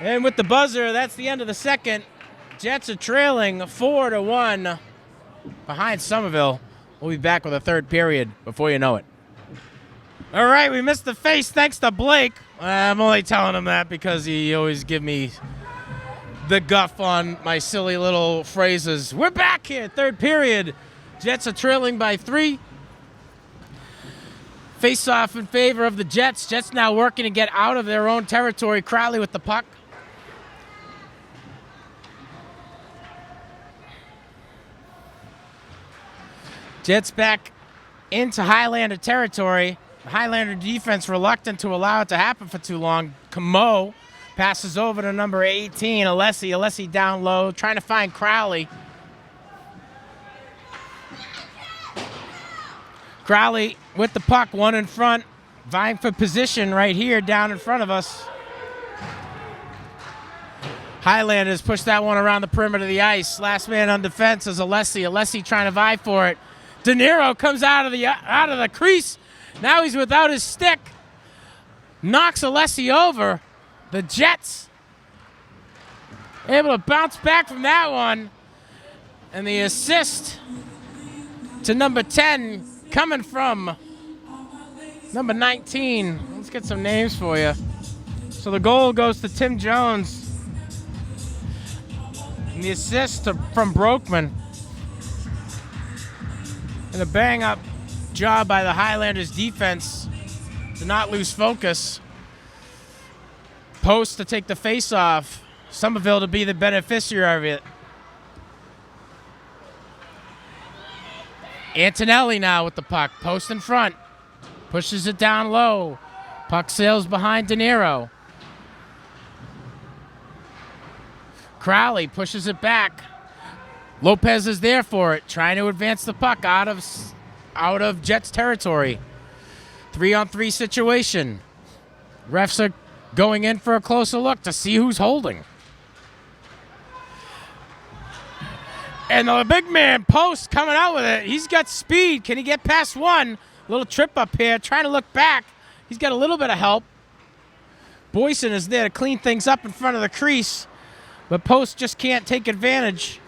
And with the buzzer, that's the end of the second. Jets are trailing 4-1 behind Somerville. We'll be back with a third period before you know it. All right, we missed the face thanks to Blake. I'm only telling him that because he always give me the guff on my silly little phrases. We're back here, third period. Jets are trailing by 3. Face off in favor of the Jets. Jets now working to get out of their own territory. Crowley with the puck. Jets back into Highlander territory. The Highlander defense reluctant to allow it to happen for too long. Camo passes over to number 18, Alessi. Alessi down low, trying to find Crowley. Crowley with the puck, one in front, vying for position right here down in front of us. Highlanders push that one around the perimeter of the ice. Last man on defense is Alessi. Alessi trying to vie for it. De Niro comes out of the crease. Now he's without his stick. Knocks Alessi over. The Jets able to bounce back from that one. And the assist to number 10 coming from number 19. Let's get some names for you. So the goal goes to Tim Jones. And the assist from Brokeman. And a bang-up job by the Highlanders defense to not lose focus. Post to take the face-off. Somerville to be the beneficiary of it. Antonelli now with the puck. Post in front. Pushes it down low. Puck sails behind De Niro. Crowley pushes it back. Lopez is there for it, trying to advance the puck out of Jets territory. 3-on-3 situation. Refs are going in for a closer look to see who's holding. And the big man, Post, coming out with it. He's got speed. Can he get past one? Little trip up here, trying to look back. He's got a little bit of help. Boyson is there to clean things up in front of the crease. But Post just can't take advantage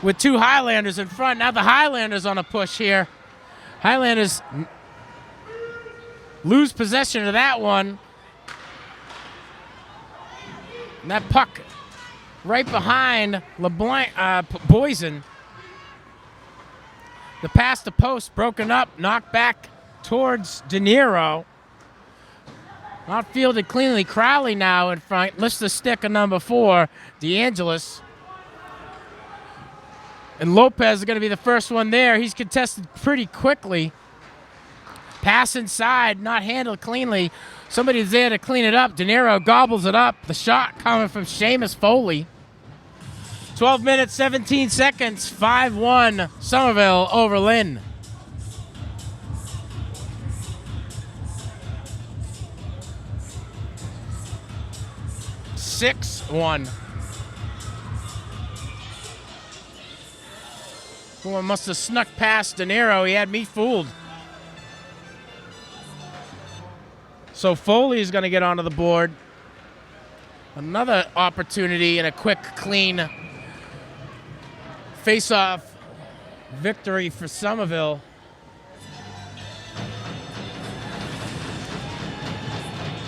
with 2 Highlanders in front. Now the Highlanders on a push here. Highlanders lose possession of that one. And that puck right behind LeBlanc, Boyson. The pass to Post broken up, knocked back towards De Niro. Not fielded cleanly. Crowley now in front. Lifts the stick of number 4, DeAngelis. And Lopez is going to be the first one there. He's contested pretty quickly. Pass inside, not handled cleanly. Somebody's there to clean it up. De Niro gobbles it up. The shot coming from Seamus Foley. 12 minutes, 17 seconds, 5-1 Somerville over Lynn. One must have snuck past De Niro. He had me fooled. So Foley is going to get onto the board. Another opportunity and a quick, clean face-off victory for Somerville.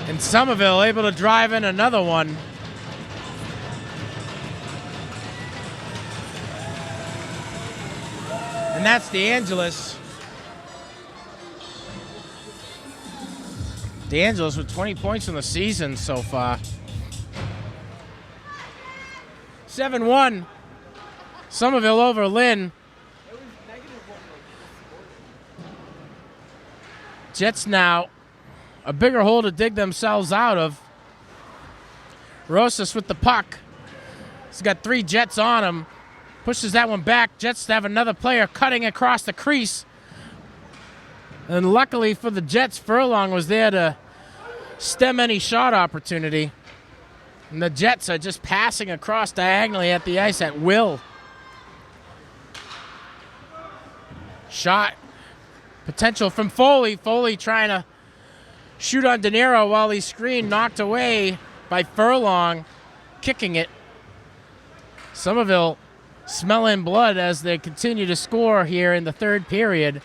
And Somerville able to drive in another one. And that's DeAngelis. DeAngelis with 20 points in the season so far. 7-1. Somerville over Lynn. Jets now a bigger hole to dig themselves out of. Rosas with the puck. He's got 3 Jets on him. Pushes that one back. Jets have another player cutting across the crease. And luckily for the Jets, Furlong was there to stem any shot opportunity. And the Jets are just passing across diagonally at the ice at will. Shot potential from Foley. Foley trying to shoot on De Niro while he's screened, knocked away by Furlong, kicking it. Somerville smelling blood as they continue to score here in the third period.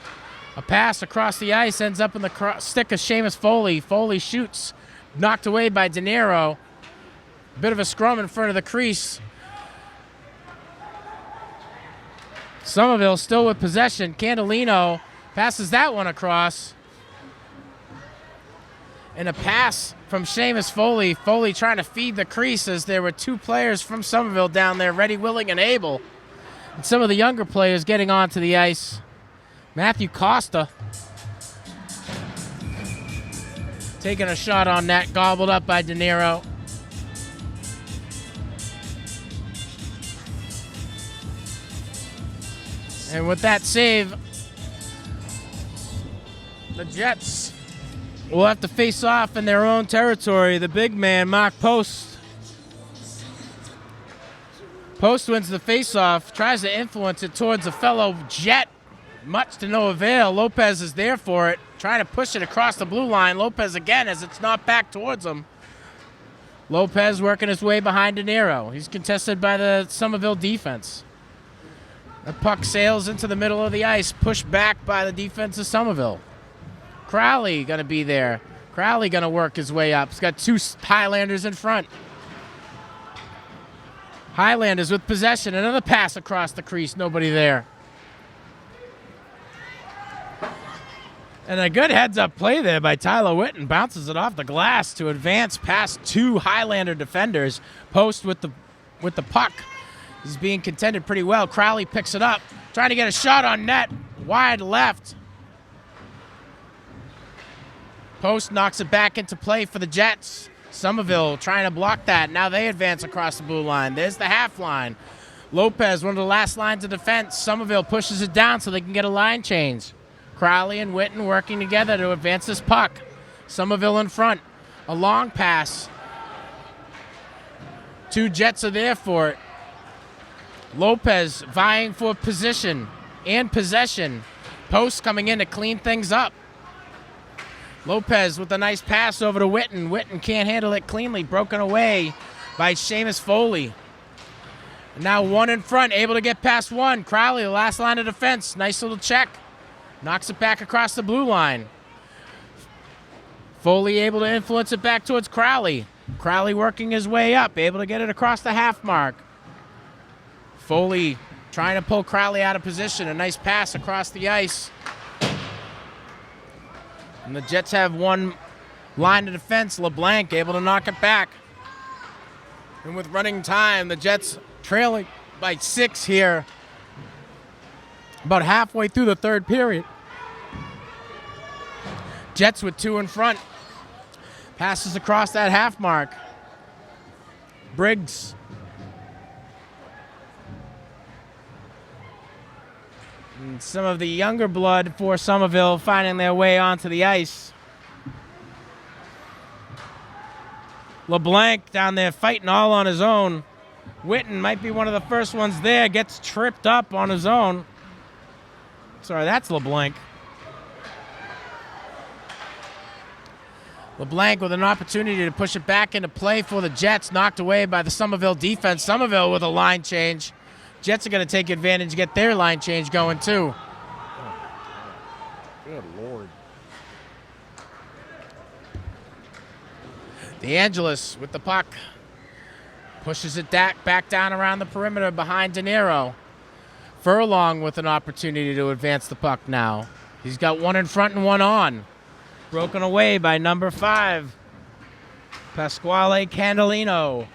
A pass across the ice ends up in the stick of Seamus Foley. Foley shoots, knocked away by De Niro. Bit of a scrum in front of the crease. Somerville still with possession. Candolino passes that one across. And a pass from Seamus Foley. Foley trying to feed the crease as there were 2 players from Somerville down there, ready, willing, and able. And some of the younger players getting onto the ice. Matthew Costa taking a shot on net, gobbled up by De Niro. And with that save, the Jets will have to face off in their own territory. The big man, Mark Post. Post wins the face-off, tries to influence it towards a fellow Jet. Much to no avail. Lopez is there for it, trying to push it across the blue line. Lopez again as it's not back towards him. Lopez working his way behind De Niro. He's contested by the Somerville defense. The puck sails into the middle of the ice, pushed back by the defense of Somerville. Crowley going to be there. Crowley going to work his way up. He's got 2 Highlanders in front. Highlanders with possession. Another pass across the crease. Nobody there. And a good heads-up play there by Tyler Witten. Bounces it off the glass to advance past 2 Highlander defenders. Post with the puck. He's being contended pretty well. Crowley picks it up. Trying to get a shot on net. Wide left. Post knocks it back into play for the Jets. Somerville trying to block that. Now they advance across the blue line. There's the half line. Lopez, one of the last lines of defense. Somerville pushes it down so they can get a line change. Crowley and Witten working together to advance this puck. Somerville in front. A long pass. 2 Jets are there for it. Lopez vying for position and possession. Post coming in to clean things up. Lopez with a nice pass over to Witten. Witten can't handle it cleanly. Broken away by Seamus Foley. Now 1 in front, able to get past 1. Crowley, the last line of defense. Nice little check. Knocks it back across the blue line. Foley able to influence it back towards Crowley. Crowley working his way up, able to get it across the half mark. Foley trying to pull Crowley out of position. A nice pass across the ice. And the Jets have 1 line of defense. LeBlanc able to knock it back. And with running time, the Jets trailing by 6 here. About halfway through the third period. Jets with 2 in front. Passes across that half mark. Briggs. And some of the younger blood for Somerville finding their way onto the ice. LeBlanc down there fighting all on his own. Witten might be one of the first ones there. Gets tripped up on his own. Sorry, that's LeBlanc. LeBlanc with an opportunity to push it back into play for the Jets. Knocked away by the Somerville defense. Somerville with a line change. Jets are going to take advantage, get their line change going too. Good Lord. DeAngelis with the puck. Pushes it back down around the perimeter behind De Niro. Furlong with an opportunity to advance the puck now. He's got 1 in front and 1 on. Broken away by number 5, Pasquale Candolino.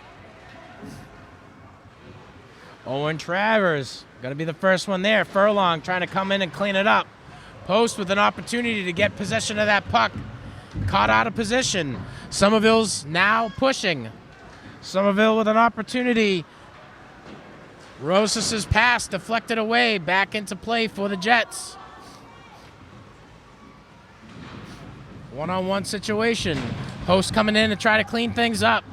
Owen Travers, going to be the first one there. Furlong trying to come in and clean it up. Post with an opportunity to get possession of that puck. Caught out of position. Somerville's now pushing. Somerville with an opportunity. Rosas' pass deflected away, back into play for the Jets. One-on-one situation. Post coming in to try to clean things up.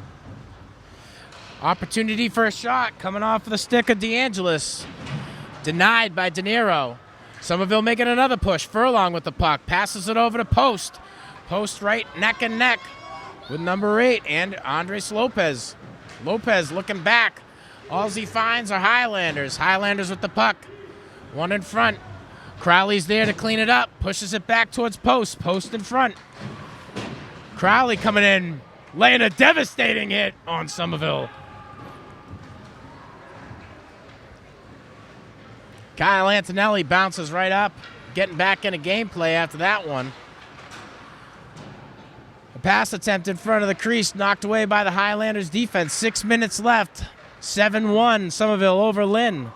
Opportunity for a shot coming off of the stick of DeAngelis. Denied by De Niro. Somerville making another push. Furlong with the puck. Passes it over to Post. Post right neck and neck with number 8 and Andres Lopez. Lopez looking back. All he finds are Highlanders. Highlanders with the puck. 1 in front. Crowley's there to clean it up. Pushes it back towards Post. Post in front. Crowley coming in, laying a devastating hit on Somerville. Kyle Antonelli bounces right up, getting back into gameplay after that one. A pass attempt in front of the crease, knocked away by the Highlanders defense. 6 minutes left. 7-1, Somerville over Lynn.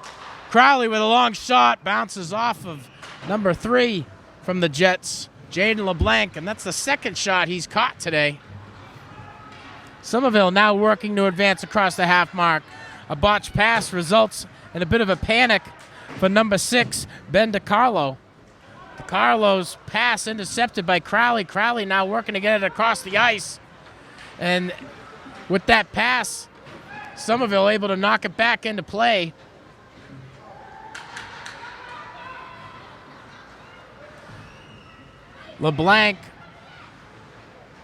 Crowley with a long shot, bounces off of number 3 from the Jets, Jaden LeBlanc, and that's the second shot he's caught today. Somerville now working to advance across the half mark. A botched pass results in a bit of a panic for number 6, Ben DiCarlo. DiCarlo's pass intercepted by Crowley. Crowley now working to get it across the ice. And with that pass, Somerville able to knock it back into play. LeBlanc,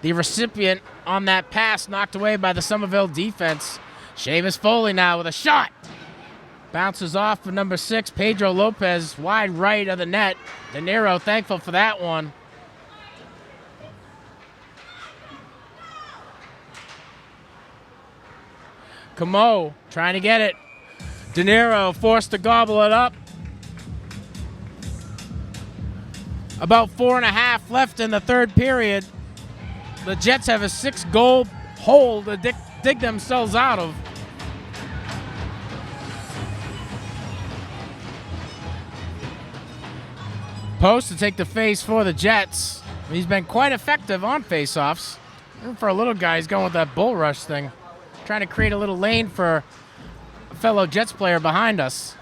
the recipient on that pass, knocked away by the Somerville defense. Seamus Foley now with a shot. Bounces off of number 6, Pedro Lopez, wide right of the net. De Niro thankful for that one. Camo trying to get it. De Niro forced to gobble it up. About 4.5 left in the third period. The Jets have a 6-goal hole to dig themselves out of. Post to take the face for the Jets. He's been quite effective on face-offs. And for a little guy, he's going with that bull rush thing. Trying to create a little lane for a fellow Jets player behind us.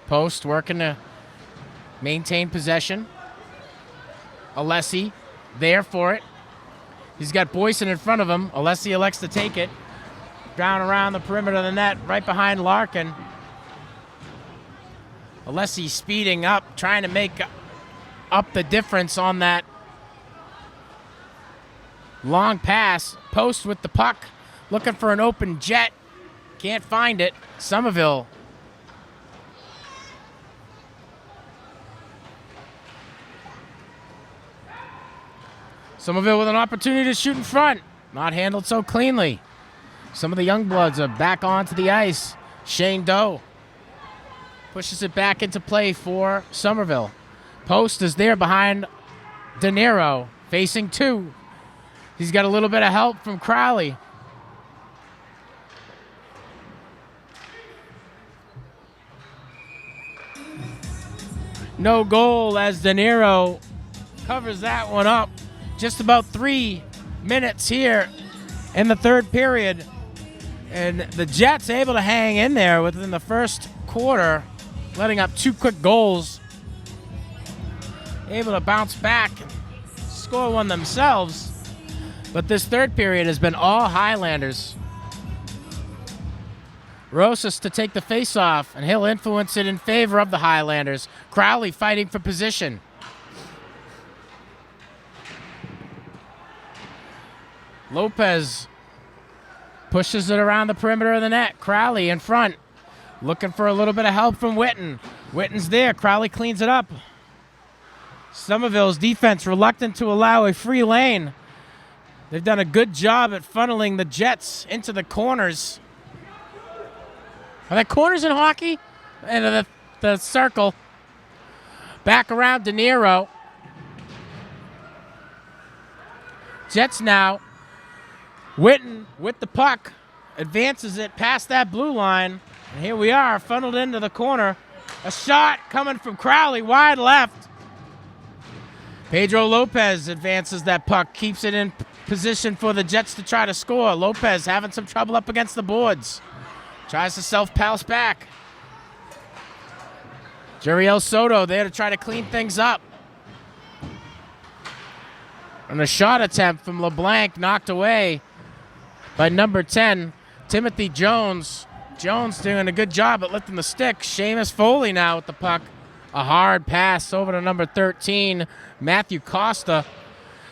Post working to maintain possession. Alessi there for it. He's got Boyson in front of him. Alessi elects to take it. Down around the perimeter of the net, right behind Larkin. Alessi speeding up, trying to make up the difference on that long pass. Post with the puck, looking for an open Jet. Can't find it. Somerville. Somerville with an opportunity to shoot in front. Not handled so cleanly. Some of the young bloods are back onto the ice. Shane Doe pushes it back into play for Somerville. Post is there behind De Niro, facing 2. He's got a little bit of help from Crowley. No goal as De Niro covers that one up. just about 3 minutes here in the third period. And the Jets able to hang in there within the first quarter, letting up 2 quick goals. Able to bounce back and score one themselves. But this third period has been all Highlanders. Rosas to take the face-off, and he'll influence it in favor of the Highlanders. Crowley fighting for position. Lopez pushes it around the perimeter of the net. Crowley in front, looking for a little bit of help from Witten. Witten's there. Crowley cleans it up. Somerville's defense reluctant to allow a free lane. They've done a good job at funneling the Jets into the corners. Are there corners in hockey? And the circle. Back around De Niro. Jets now. Witten with the puck. Advances it past that blue line. And here we are, funneled into the corner. A shot coming from Crowley, wide left. Pedro Lopez advances that puck, keeps it in position for the Jets to try to score. Lopez having some trouble up against the boards. Tries to self-pass back. Juriel Soto there to try to clean things up. And a shot attempt from LeBlanc knocked away by number 10, Timothy Jones. Jones doing a good job at lifting the stick. Seamus Foley now with the puck. A hard pass over to number 13, Matthew Costa.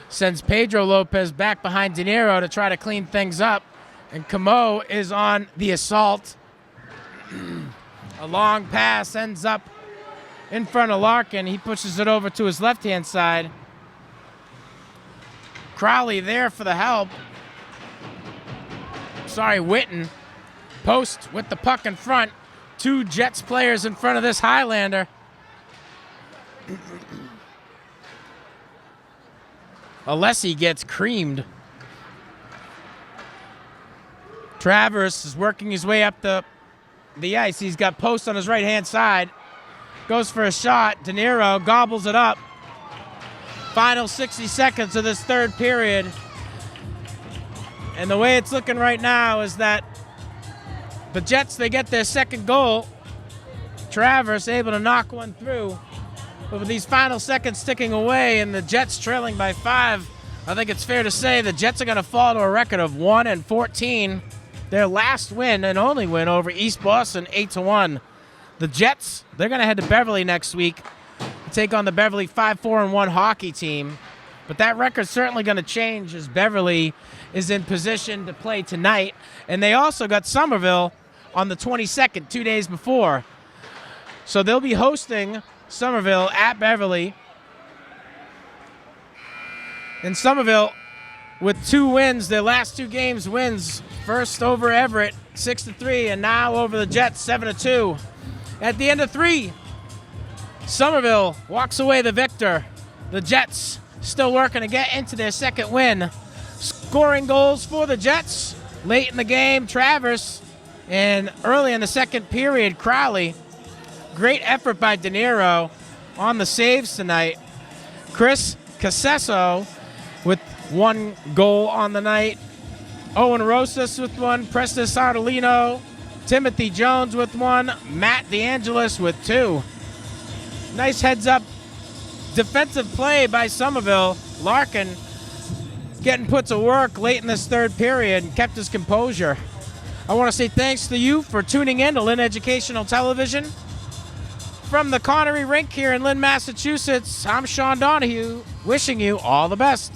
Sends Pedro Lopez back behind De Niro to try to clean things up. And Camo is on the assault. A long pass ends up in front of Larkin. He pushes it over to his left-hand side. Crowley there for the help. Witten. Post with the puck in front. 2 Jets players in front of this Highlander. Alessi gets creamed. Travers is working his way up the ice. He's got post on his right-hand side. Goes for a shot. De Niro gobbles it up. Final 60 seconds of this third period. And the way it's looking right now is that the Jets, they get their second goal. Travers able to knock one through. But with these final seconds ticking away and the Jets trailing by 5, I think it's fair to say the Jets are going to fall to a record of 1-14. Their last win and only win over East Boston, 8-1. The Jets, they're going to head to Beverly next week to take on the Beverly 5-4-1 hockey team. But that record's certainly going to change as Beverly is in position to play tonight. And they also got Somerville on the 22nd, 2 days before. So they'll be hosting Somerville at Beverly. And Somerville with 2 wins, their last 2 games wins. First over Everett, 6-3, and now over the Jets, 7-2. At the end of 3, Somerville walks away the victor. The Jets still working to get into their second win. Scoring goals for the Jets late in the game, Travers, and early in the second period, Crowley. Great effort by De Niro on the saves tonight. Chris Casesso with 1 goal on the night. Owen Rosas with 1. Preston Sardolino. Timothy Jones with 1. Matt DeAngelis with 2. Nice heads-up defensive play by Somerville. Larkin getting put to work late in this third period and kept his composure. I want to say thanks to you for tuning in to Lynn Educational Television. From the Connery Rink here in Lynn, Massachusetts, I'm Sean Donahue, wishing you all the best.